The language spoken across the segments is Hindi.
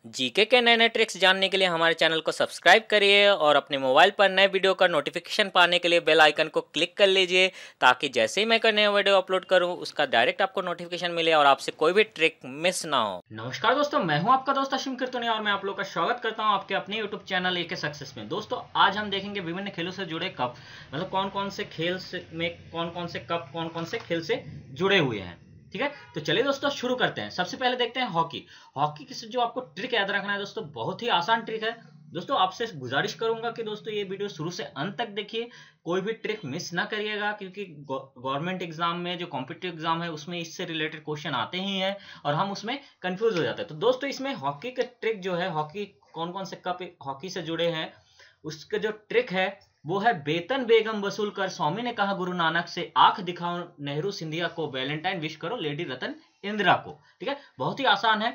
जीके के नए नए ट्रिक्स जानने के लिए हमारे चैनल को सब्सक्राइब करिए और अपने मोबाइल पर नए वीडियो का नोटिफिकेशन पाने के लिए बेल आइकन को क्लिक कर लीजिए, ताकि जैसे ही मैं कोई नया वीडियो अपलोड करूं उसका डायरेक्ट आपको नोटिफिकेशन मिले और आपसे कोई भी ट्रिक मिस ना हो। नमस्कार दोस्तों, मैं हूं आपका दोस्त अशिम कीर्तनिया और मैं आप लोग का स्वागत करता हूं आपके अपने यूट्यूब चैनल एके सक्सेस में। दोस्तों, आज हम देखेंगे विभिन्न खेलों से जुड़े कप, मतलब कौन कौन से खेल में कौन कौन से कप कौन कौन से खेल से जुड़े हुए हैं। ठीक है, तो चलिए दोस्तों शुरू करते हैं। सबसे पहले देखते हैं हॉकी। हॉकी की जो आपको ट्रिक याद रखना है दोस्तों, बहुत ही आसान ट्रिक है। दोस्तों, आपसे गुजारिश करूंगा कि दोस्तों ये वीडियो शुरू से अंत तक देखिए, कोई भी ट्रिक मिस ना करिएगा, क्योंकि गवर्नमेंट एग्जाम में जो कॉम्पिटिटिव एग्जाम है उसमें इससे रिलेटेड क्वेश्चन आते ही हैं और हम उसमें कंफ्यूज हो जाते हैं। तो दोस्तों, इसमें हॉकी के ट्रिक जो है, हॉकी कौन कौन से कप हॉकी से जुड़े हैं उसके जो ट्रिक है वो है, बेतन बेगम वसूल कर स्वामी ने कहा गुरु नानक से, आंख दिखाओ नेहरू सिंधिया को, वैलेंटाइन विश करो लेडी रतन इंदिरा को। ठीक है, बहुत ही आसान है,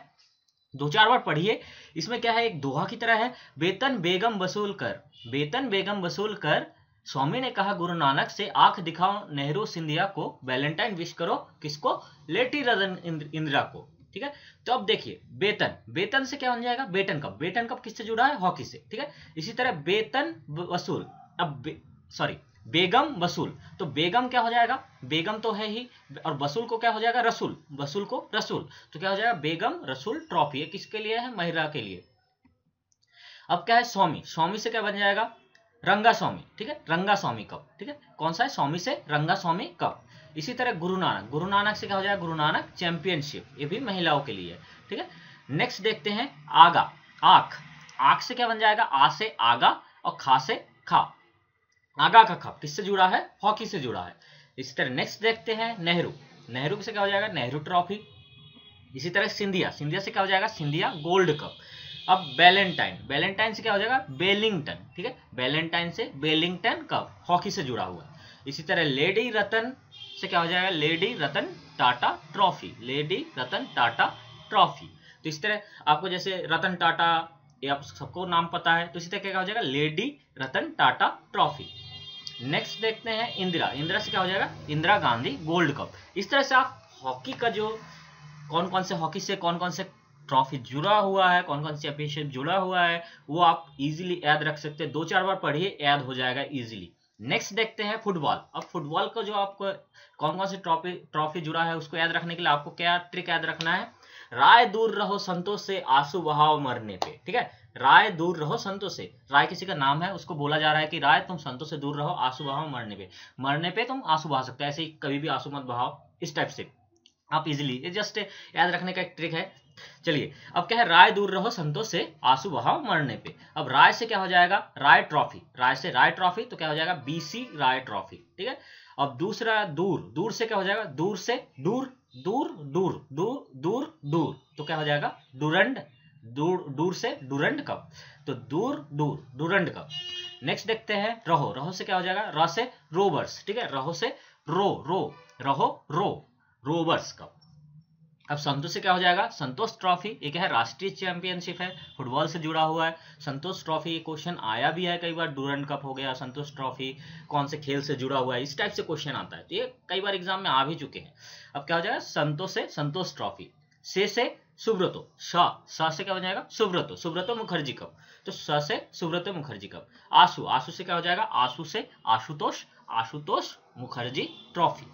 दो चार बार पढ़िए। इसमें क्या है, एक दोहा की तरह है, बेतन बेगम वसूल कर, बेतन बेगम वसूल कर स्वामी ने कहा गुरु नानक से, आंख दिखाओ नेहरू सिंधिया को, वैलेंटाइन विश करो किसको, लेडी रतन इंदिरा को। ठीक है, तो अब देखिए, बेतन, बेतन से क्या बन जाएगा, बेटन कप, बेटन कप किससे जुड़ा है, हॉकी से। ठीक है, इसी तरह बेतन वसूल, अब सॉरी बेगम वसूल, तो बेगम क्या हो जाएगा, बेगम तो है ही, और वसूल को क्या हो जाएगा, रसूल, वसूल को रसूल, तो क्या हो जाएगा, बेगम रसूल ट्रॉफी। ये किसके लिए है, महिला के लिए। अब क्या है, स्वामी, स्वामी से क्या बन जाएगा, रंगा स्वामी। ठीक है, रंगा स्वामी कप। ठीक है, कौन सा है, स्वामी से रंगा स्वामी कप। इसी तरह गुरु नानक, गुरु नानक से क्या हो जाएगा, गुरु नानक चैंपियनशिप, ये भी महिलाओं के लिए है। ठीक है, नेक्स्ट देखते हैं आगा, आंख, आंख से क्या बन जाएगा, आ से आगा और खा से खा, आगा का खप किससे जुड़ा है, हॉकी से जुड़ा है। इसी तरह नेक्स्ट देखते हैं नेहरू, नेहरू से क्या हो जाएगा, नेहरू ट्रॉफी। इसी तरह सिंधिया, सिंधिया से क्या हो जाएगा, सिंधिया गोल्ड कप। अब बैलेंटाइन, बैलेंटाइन से क्या हो जाएगा, बेलिंगटन। ठीक है, बैलेंटाइन से बेलिंगटन कप, हॉकी से जुड़ा हुआ है। इसी तरह लेडी रतन से क्या हो जाएगा, lady Ratan Tata trophy, lady Ratan Tata trophy. तो इस तरह आपको जैसे रतन टाटा, ये आप सबको नाम पता है, तो इसी तरह क्या हो जाएगा, lady Ratan Tata trophy. Next देखते हैं इंदिरा, इंदिरा से क्या हो जाएगा, इंदिरा गांधी गोल्ड कप। इस तरह से आप हॉकी का जो कौन कौन से हॉकी से कौन कौन से ट्रॉफी जुड़ा हुआ है, कौन कौन से चैंपियनशिप जुड़ा हुआ है, वो आप इजीली याद रख सकते हैं। दो चार बार पढ़िए, याद हो जाएगा इजीली। नेक्स्ट देखते हैं फुटबॉल। अब फुटबॉल का जो आपको कौन कौन सी ट्रॉफी ट्रॉफी जुड़ा है उसको याद रखने के लिए आपको क्या ट्रिक याद रखना है, राय दूर रहो संतोष से, आंसू बहाओ मरने पे। ठीक है, राय दूर रहो संतोष से, राय किसी का नाम है, उसको बोला जा रहा है कि राय तुम संतोष से दूर रहो, आंसू बहाओ मरने पे, मरने पे तुम आंसू बहा सकते हो, ऐसे ही कभी भी आंसू मत बहाओ, इस टाइप से आप इजीली, ये जस्ट याद रखने का एक ट्रिक है। चलिए, अब क्या है, राय दूर रहो संतोष से, आंसू बहाओ मरने पे। अब राय से क्या हो जाएगा, राय ट्रॉफी, राय से राय ट्रॉफी, तो क्या हो जाएगा, बीसी राय ट्रॉफी। ठीक है, अब दूसरा दूर, दूर से क्या हो जाएगा, दूर से दूर, दूर दूर दूर दूर दूर, तो क्या हो जाएगा, डूरंड, दूर, दूर से डूरंड कप, तो दूर दूर डूरंड कप। नेक्स्ट देखते हैं रहो, रहो से क्या हो जाएगा, र से रोवर्स। ठीक है, रहो से रो, रो, रहो रो, रोवर्स कप। अब संतोष से क्या हो जाएगा, संतोष ट्रॉफी, ये क्या है, राष्ट्रीय चैंपियनशिप है, फुटबॉल से जुड़ा हुआ है। संतोष ट्रॉफी, ये क्वेश्चन आया भी है कई बार, डूरंड कप हो गया, संतोष ट्रॉफी कौन से खेल से जुड़ा हुआ है, इस टाइप से क्वेश्चन आता है, तो ये कई बार एग्जाम में आ भी चुके हैं। अब क्या हो जाएगा, संतोष से संतोष ट्रॉफी, से सुब्रतो, स से क्या हो जाएगा, सुब्रतो, सुब्रतो मुखर्जी कप, तो स से सुब्रतो मुखर्जी कप। आशु, आशु से क्या हो जाएगा, आशु से आशुतोष, आशुतोष मुखर्जी ट्रॉफी।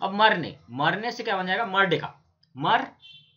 अब मरने, मरने से क्या बन जाएगा, मर्डेका, मर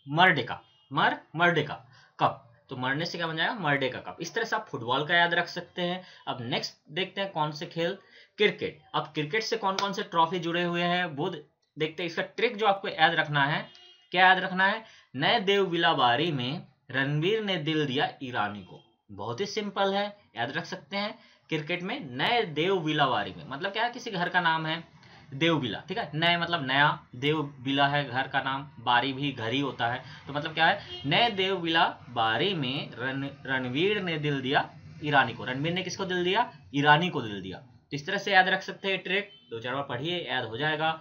मर्डेका, मर्डेका कप, तो मरने से क्या बन जाएगा, मर्डेका कप। इस तरह से आप फुटबॉल का याद रख सकते हैं। अब नेक्स्ट देखते हैं कौन से खेल, क्रिकेट। अब क्रिकेट से कौन कौन से ट्रॉफी जुड़े हुए हैं वो देखते हैं। इसका ट्रिक जो आपको याद रखना है, क्या याद रखना है, नए देव बिलाबारी में रणवीर ने दिल दिया ईरानी को। बहुत ही सिंपल है, याद रख सकते हैं। क्रिकेट में नए देव बिलाबारी में मतलब क्या है, किसी घर का नाम है देवबिला। ठीक है, नए मतलब नया, देवबिला है घर का नाम, बारी भी घर ही होता है, तो मतलब क्या है, नए देवबिला बारी में रणवीर ने दिल दिया ईरानी को, रणवीर ने किसको दिल दिया, ईरानी को दिल दिया। तो इस तरह से याद रख सकते हैं ट्रिक, दो चार बार पढ़िए, याद हो जाएगा।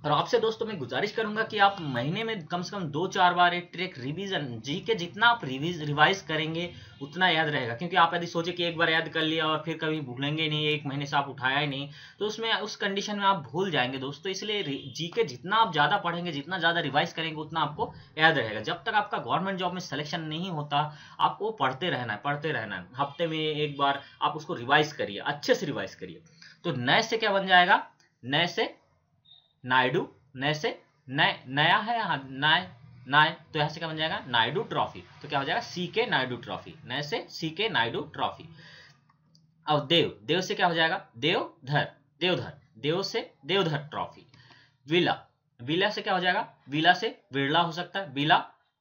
और आपसे दोस्तों मैं गुजारिश करूंगा कि आप महीने में कम से कम 2-4 बार एक ट्रिक रिवीजन जी के जितना आप रिवाइज करेंगे उतना याद रहेगा। क्योंकि आप यदि सोचे कि एक बार याद कर लिया और फिर कभी भूलेंगे नहीं, एक महीने से आप उठाया ही नहीं, तो उसमें उस कंडीशन में आप भूल जाएंगे दोस्तों। इसलिए जी के जितना आप ज़्यादा पढ़ेंगे, जितना ज़्यादा रिवाइज करेंगे, उतना आपको याद रहेगा। जब तक आपका गवर्नमेंट जॉब में सिलेक्शन नहीं होता, आपको पढ़ते रहना है, पढ़ते रहना है। हफ्ते में एक बार आप उसको रिवाइज करिए, अच्छे से रिवाइज करिए। तो नए से क्या बन जाएगा, नए से नायडू, नए से नए, नया है यहाँ नए नाय, तो यहाँ से क्या बन जाएगा नायडू ट्रॉफी। तो क्या हो जाएगा सी के नायडू ट्रॉफी, नए से सी के नायडू ट्रॉफी। अब देव, देव से क्या हो जाएगा देवधर, देवधर, देव से देवधर ट्रॉफी। विला, विला से क्या हो जाएगा विला से बिरला हो सकता है, बिला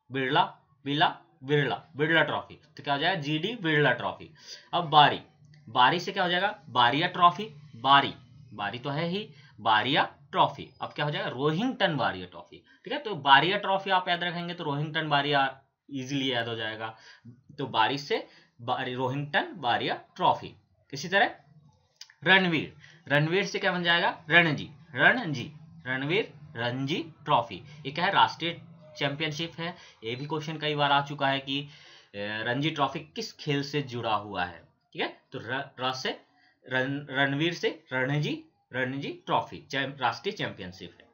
बिरला, बिला बिरला, बिरला ट्रॉफी। तो क्या हो जाएगा जीडी बिरला ट्रॉफी। अब बारी, बारी से क्या हो जाएगा बारिया ट्रॉफी, बारी, बारी तो है ही, बारिया ट्रॉफी। अब क्या हो जाएगा रोहिंगटन बारिया ट्रॉफी। ठीक है, तो बारिया ट्रॉफी आप याद रखेंगे तो रोहिंगटन बारिया इजीली याद हो जाएगा। तो बारी से रोहिंगटन बारिया ट्रॉफी। इसी तरह रणवीर, रणवीर से क्या बन जाएगा रणजी, रणजी, रणवीर रणजी ट्रॉफी। ये क्या है राष्ट्रीय चैंपियनशिप है। ये भी क्वेश्चन कई बार आ चुका है कि रणजी ट्रॉफी किस खेल से जुड़ा हुआ है। ठीक है, तो र से रणवीर से रणजी, रणजी ट्रॉफी राष्ट्रीय चैंपियनशिप है।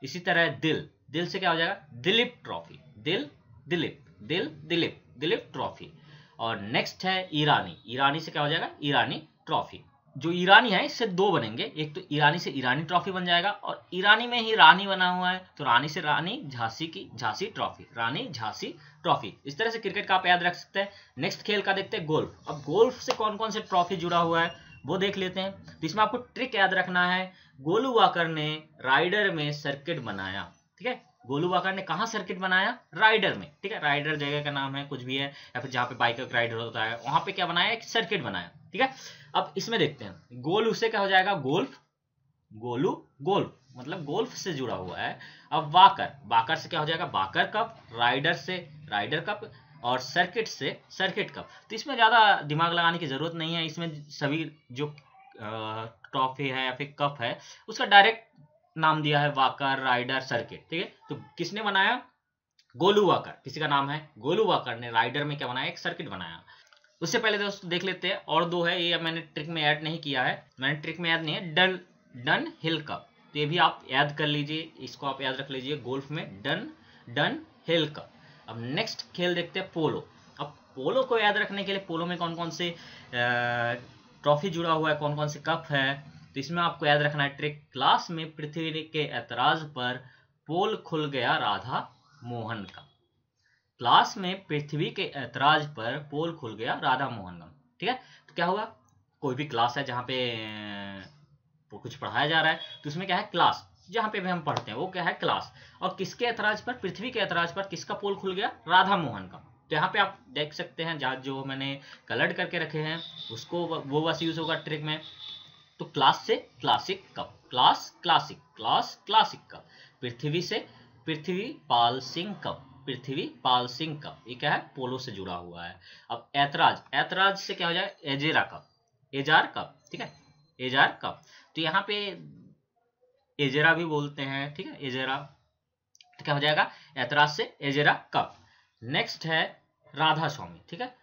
इसी तरह दिल, दिल से क्या हो जाएगा दिलीप ट्रॉफी, दिल दिलीप, दिल दिलीप, दिलीप ट्रॉफी। और नेक्स्ट है ईरानी, ईरानी से क्या हो जाएगा ईरानी ट्रॉफी। जो ईरानी है इससे दो बनेंगे, एक तो ईरानी से ईरानी ट्रॉफी बन जाएगा, और ईरानी में ही रानी बना हुआ है तो रानी से रानी झांसी की झांसी ट्रॉफी, रानी झांसी ट्रॉफी। इस तरह से क्रिकेट का आप याद रख सकते हैं। नेक्स्ट खेल का देखते हैं गोल्फ। अब गोल्फ से कौन कौन से ट्रॉफी जुड़ा हुआ है वो देख लेते हैं। तो इसमें आपको ट्रिक याद रखना है, गोलू वाकर ने राइडर में सर्किट बनाया। ठीक है, गोलू वाकर ने कहा सर्किट बनाया राइडर में। ठीक है, राइडर जगह का नाम है, कुछ भी है, या फिर जहाँ पे बाइक राइडर होता है वहां पे क्या बनाया एक सर्किट बनाया। ठीक है, अब इसमें देखते हैं गोलू से क्या हो जाएगा गोल्फ, गोलू गोल्फ मतलब गोल्फ से जुड़ा हुआ है। अब वाकर, वाकर से क्या हो जाएगा वाकर कप, राइडर से राइडर कप, और सर्किट से सर्किट कप। तो इसमें ज्यादा दिमाग लगाने की जरूरत नहीं है। इसमें सभी जो ट्रॉफी है या फिर कप है उसका डायरेक्ट नाम दिया है वाकर, राइडर, सर्किट। ठीक है, तो किसने बनाया गोलू वाकर, किसी का नाम है गोलू वाकर ने राइडर में क्या बनाया एक सर्किट बनाया। उससे पहले दोस्तों देख लेते हैं और दो है, ये मैंने ट्रिक में ऐड नहीं किया है, मैंने ट्रिक में याद नहीं है, डन डन हिल कप। तो ये भी आप याद कर लीजिए, इसको आप याद रख लीजिए गोल्फ में डन डन हिल कप। अब नेक्स्ट खेल देखते हैं पोलो। अब पोलो को याद रखने के लिए पोलो में कौन कौन से ट्रॉफी जुड़ा हुआ है, कौन कौन से कप है, तो इसमें आपको याद रखना है ट्रिक। क्लास में पृथ्वी के ऐतराज पर पोल खुल गया राधा मोहन का, क्लास में पृथ्वी के ऐतराज पर पोल खुल गया राधा मोहन का। ठीक है, तो क्या होगा कोई भी क्लास है जहाँ पे कुछ पढ़ाया जा रहा है तो उसमें क्या है क्लास, जहाँ पे भी हम पढ़ते हैं वो क्या है क्लास, और किसके ऐतराज पर पृथ्वी के ऐतराज पर किसका पोल खुल गया राधा मोहन का। तो यहाँ पे आप देख सकते हैं जहाँ जो मैंने कलर्ड करके रखे हैं उसको वो बस यूज होगा ट्रिक में। तो क्लास से classic cup, class classic, class classic cup. Prithvi से पृथ्वी पाल सिंह कप, पृथ्वी पाल सिंह कप, ये क्या है पोलो से जुड़ा हुआ है। अब ऐतराज, ऐतराज से क्या हो जाएगा एजेरा कप, एजार कप। ठीक है, एजार कप, तो यहाँ पे एजेरा भी बोलते हैं। ठीक है, एजेरा, तो क्या हो जाएगा ऐतराज से एजेरा कप। नेक्स्ट है राधा स्वामी, ठीक है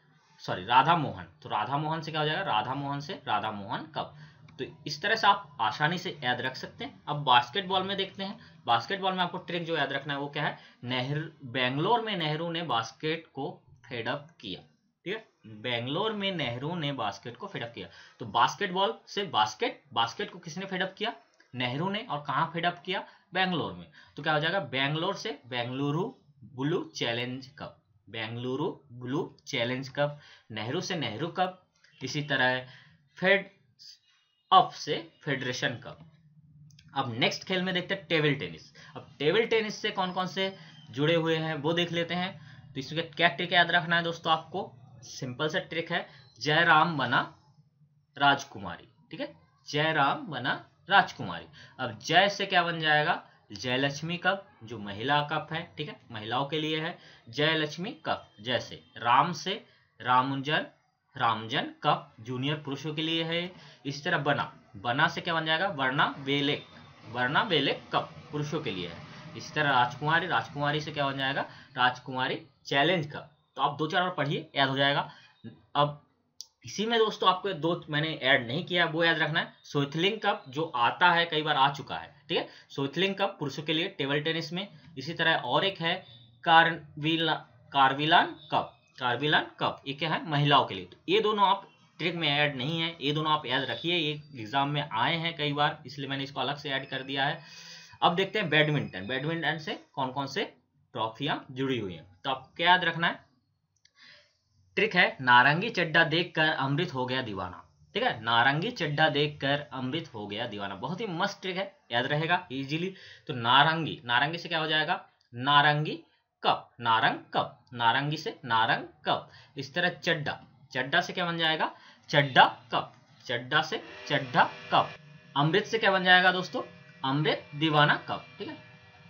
सॉरी राधा मोहन, तो राधा मोहन से क्या हो जाएगा राधा मोहन से राधा मोहन कप। तो इस तरह से आप आसानी से याद रख सकते हैं। अब बास्केटबॉल में देखते हैं, बास्केटबॉल में आपको ट्रिक जो याद रखना है वो क्या है, बेंगलोर में नेहरू ने बास्केट को फेडअप किया। ठीक है, बेंगलोर में नेहरू ने बास्केट को फेडअप किया। तो बास्केटबॉल से बास्केट, बास्केट को किसने फेडअप किया नेहरू ने, और कहाँ फेडअप किया बेंगलोर में। तो क्या हो जाएगा बेंगलोर से Bengaluru blue challenge cup, Bengaluru blue challenge cup. Nehru से नेहरू कप। इसी तरह फेड अप से फेडरेशन कप। अब नेक्स्ट खेल में देखते हैं टेबल टेनिस। अब टेबल टेनिस से कौन कौन से जुड़े हुए हैं वो देख लेते हैं। तो इसमें क्या ट्रिक याद रखना है दोस्तों, आपको सिंपल सा ट्रिक है, जयराम बना राजकुमारी। ठीक है, जयराम बना राजकुमारी। अब जय से क्या बन जाएगा जयलक्ष्मी कप, जो महिला कप है। ठीक है, महिलाओं के लिए है जयलक्ष्मी कप। जैसे राम से रामजन, रामजन कप जूनियर पुरुषों के लिए है। इस तरह बना, बना से क्या बन जाएगा वर्णा वेले, वरना बेले कप पुरुषों के लिए है। इसी तरह राजकुमारी, राजकुमारी से क्या बन जाएगा, राजकुमारी चैलेंज कप। तो आप 2-4 और पढ़िए, याद हो जाएगा। अब इसी में दोस्तों आपको दो मैंने ऐड नहीं किया, वो याद रखना है। सोइथलिंग कप जो आता है, कई बार आ चुका है, ठीक है। सोइथलिंग कप पुरुषों के लिए टेबल टेनिस में। इसी तरह और एक है कार्विलान कप, कार्विलान कप, ये क्या है, महिलाओं के लिए। तो ये दोनों आप ट्रिक में ऐड नहीं है, ये दोनों आप याद रखिए, ये एग्जाम में आए हैं कई बार, इसलिए मैंने इसको अलग से ऐड कर दिया है। अब देखते हैं बैडमिंटन। बैडमिंटन से कौन कौन से ट्रॉफियां जुड़ी हुई हैं। तो आपको क्या याद रखना है, ट्रिक है, नारंगी चड्डा देखकर अमृत हो गया दीवाना। ठीक है, नारंगी चड्डा देखकर अमृत हो गया दीवाना, बहुत ही मस्त ट्रिक है, याद रहेगा इजीली। तो नारंगी, नारंगी से क्या हो जाएगा, नारंगी कप, नारंग कप, नारंगी से नारंग कप। इस तरह चड्डा, चड्डा से क्या बन जाएगा, चड्डा कप, चड्डा से चड्डा कप। अमृत से क्या बन जाएगा दोस्तों, अमृत दीवाना कप। ठीक है,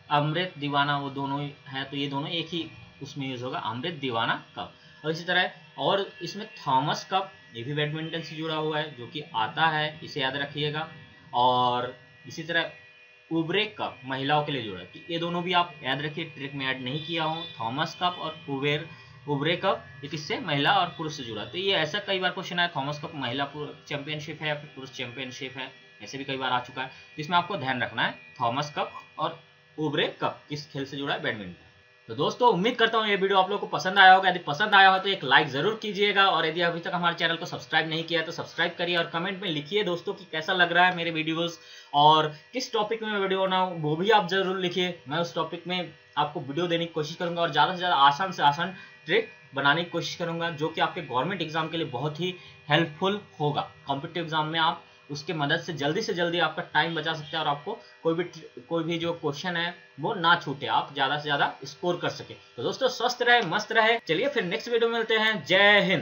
अमृत दीवाना वो दोनों ही है, तो ये दोनों एक ही उसमें यूज होगा, अमृत दीवाना कप। और इसी तरह और इसमें थॉमस कप, ये भी बैडमिंटन से जुड़ा हुआ है, जो कि आता है, इसे याद रखिएगा। और इसी तरह उबरे कप महिलाओं के लिए जुड़ा है, तो ये दोनों भी आप याद रखिए, ट्रिक में ऐड नहीं किया हूँ। थॉमस कप और उबरे कप, ये किससे, महिला और पुरुष से जुड़ा। तो ये ऐसा कई बार क्वेश्चन आया, थॉमस कप महिला चैंपियनशिप है या फिर पुरुष चैंपियनशिप है, ऐसे भी कई बार आ चुका है। तो इसमें आपको ध्यान रखना है, थॉमस कप और उबरे कप किस खेल से जुड़ा है, बैडमिंटन। तो दोस्तों उम्मीद करता हूँ ये वीडियो आप लोगों को पसंद आया होगा। यदि पसंद आया हो तो एक लाइक जरूर कीजिएगा, और यदि अभी तक हमारे चैनल को सब्सक्राइब नहीं किया तो सब्सक्राइब करिए, और कमेंट में लिखिए दोस्तों कि कैसा लग रहा है मेरे वीडियोस, और किस टॉपिक में मैं वीडियो बनाऊँ वो भी आप जरूर लिखिए। मैं उस टॉपिक में आपको वीडियो देने की कोशिश करूंगा, और ज़्यादा से ज़्यादा आसान से आसान ट्रिक बनाने की कोशिश करूंगा, जो कि आपके गवर्नमेंट एग्जाम के लिए बहुत ही हेल्पफुल होगा। कॉम्पिटिटिव एग्जाम में आप उसके मदद से जल्दी आपका टाइम बचा सकते हैं, और आपको कोई भी जो क्वेश्चन है वो ना छूटे, आप ज्यादा से ज्यादा स्कोर कर सके। तो दोस्तों स्वस्थ रहे, मस्त रहे। चलिए फिर नेक्स्ट वीडियो में मिलते हैं। जय हिंद।